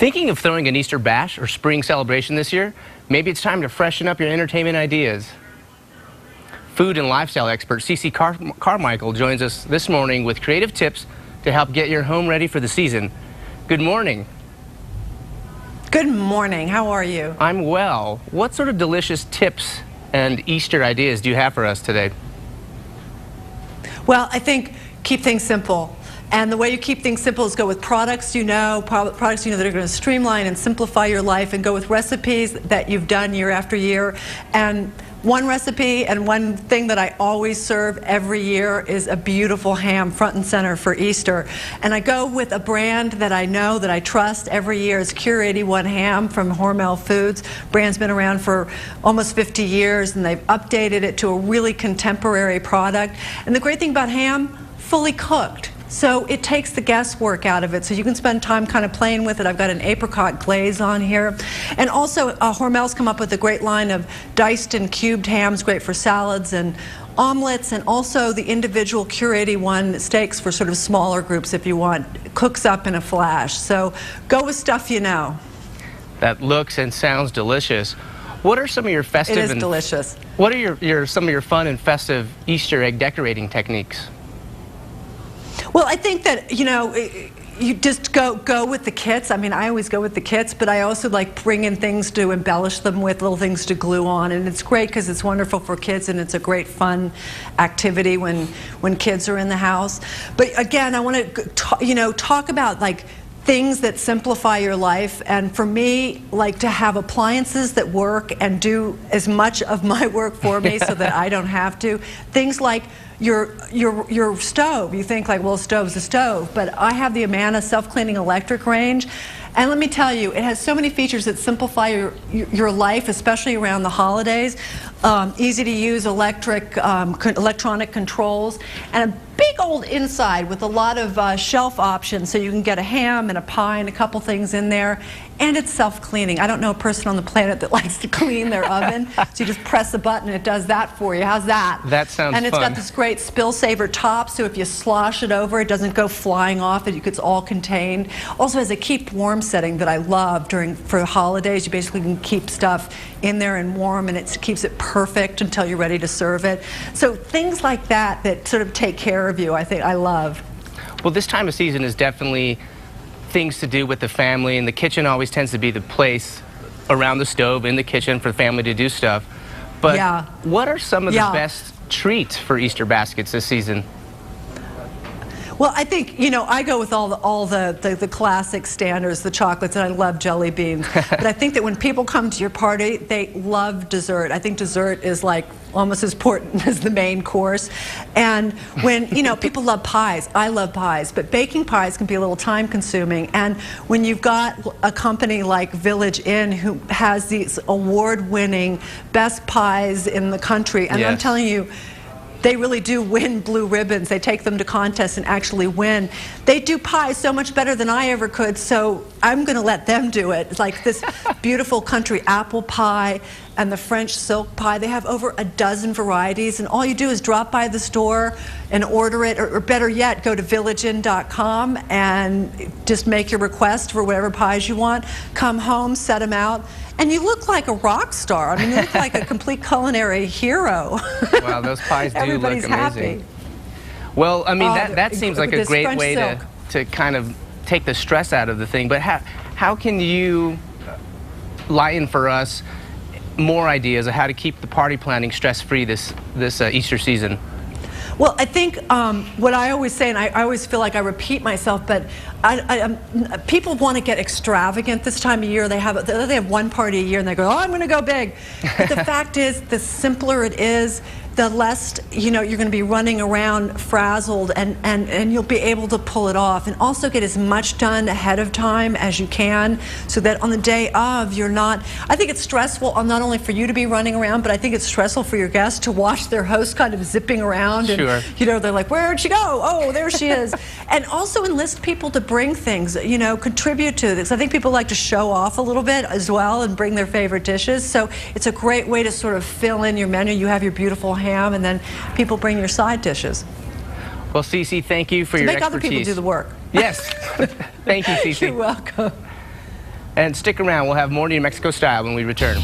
Thinking of throwing an Easter bash or spring celebration this year? Maybe it's time to freshen up your entertainment ideas. Food and lifestyle expert Ceci Carmichael joins us this morning with creative tips to help get your home ready for the season. Good morning. Good morning. How are you? I'm well. What sort of delicious tips and Easter ideas do you have for us today? Well, I think keep things simple. And the way you keep things simple is go with products you know that are going to streamline and simplify your life, and go with recipes that you've done year after year. And one recipe and one thing that I always serve every year is a beautiful ham front and center for Easter. And I go with a brand that I know, that I trust every year. It's Cure 81 ham from Hormel Foods. Brand's been around for almost 50 years, and they've updated it to a really contemporary product. And the great thing about ham, fully cooked. So it takes the guesswork out of it, so you can spend time kind of playing with it. I've got an apricot glaze on here. And also, Hormel's come up with a great line of diced and cubed hams, great for salads and omelets, and also the individual Cure 81 steaks for sort of smaller groups if you want. It cooks up in a flash. So go with stuff you know. That looks and sounds delicious. What are some of your festive It is delicious. What are some of your fun and festive Easter egg decorating techniques? Well, I think that, you just go with the kits. I mean, I always go with the kits, but I also like bring in things to embellish them with, little things to glue on. And it's great because it's wonderful for kids, and it's a great fun activity when kids are in the house. But again, I want to talk about like things that simplify your life. And for me, like to have appliances that work and do as much of my work for me so that I don't have to. Things like your stove. You think like, well, a stove's a stove, but I have the Amana self-cleaning electric range, and let me tell you, it has so many features that simplify your life, especially around the holidays. Easy to use electronic controls, and a big old inside with a lot of shelf options, so you can get a ham and a pie and a couple things in there. And it's self-cleaning. I don't know a person on the planet that likes to clean their oven, so you just press a button and it does that for you. How's that? That sounds fun. And it's got this great spill-saver top, so if you slosh it over, it doesn't go flying off. It's all contained. Also has a keep warm setting that I love for holidays. You basically can keep stuff in there and warm, and it keeps it perfect until you're ready to serve it. So things like that sort of take care of you, I think I love. Well, this time of season is definitely things to do with the family, and the kitchen always tends to be the place around the stove in the kitchen for the family to do stuff. But yeah, what are some of the best treats for Easter baskets this season? Well, I think, I go with all the classic standards, the chocolates, and I love jelly beans. But I think that when people come to your party, they love dessert. I think dessert is like almost as important as the main course. And when, people love pies, I love pies, but baking pies can be a little time consuming. And when you've got a company like Village Inn who has these award-winning best pies in the country, and I'm telling you, they really do win blue ribbons. They take them to contests and actually win. They do pies so much better than I ever could, so I'm going to let them do it. It's like this beautiful country apple pie and the French silk pie. They have over a dozen varieties, and all you do is drop by the store and order it, or better yet, go to villageinn.com and just make your request for whatever pies you want. Come home, set them out, and you look like a rock star. I mean, you look like a complete culinary hero. Wow, those pies do Everybody's look amazing. Happy. Well, I mean, that seems like a great way to kind of take the stress out of the thing. But how can you lighten for us more ideas of how to keep the party planning stress-free this Easter season? Well, I think what I always say, and I always feel like I repeat myself, but people want to get extravagant this time of year. They have one party a year and they go, oh, I'm going to go big. But the fact is, the simpler it is, the less you're going to be running around frazzled, and you'll be able to pull it off, and also get as much done ahead of time as you can, so that on the day of you're not. I think it's stressful not only for you to be running around, but I think it's stressful for your guests to watch their host kind of zipping around. Sure. And they're like, where'd she go? Oh, there she is. And also enlist people to bring things, contribute to this. I think people like to show off a little bit as well and bring their favorite dishes, so it's a great way to sort of fill in your menu. You have your beautiful ham, and then people bring your side dishes. Well, Ceci, thank you for your expertise. Make other people do the work. Yes. Thank you, Ceci. You're welcome. And stick around, we'll have more New Mexico style when we return.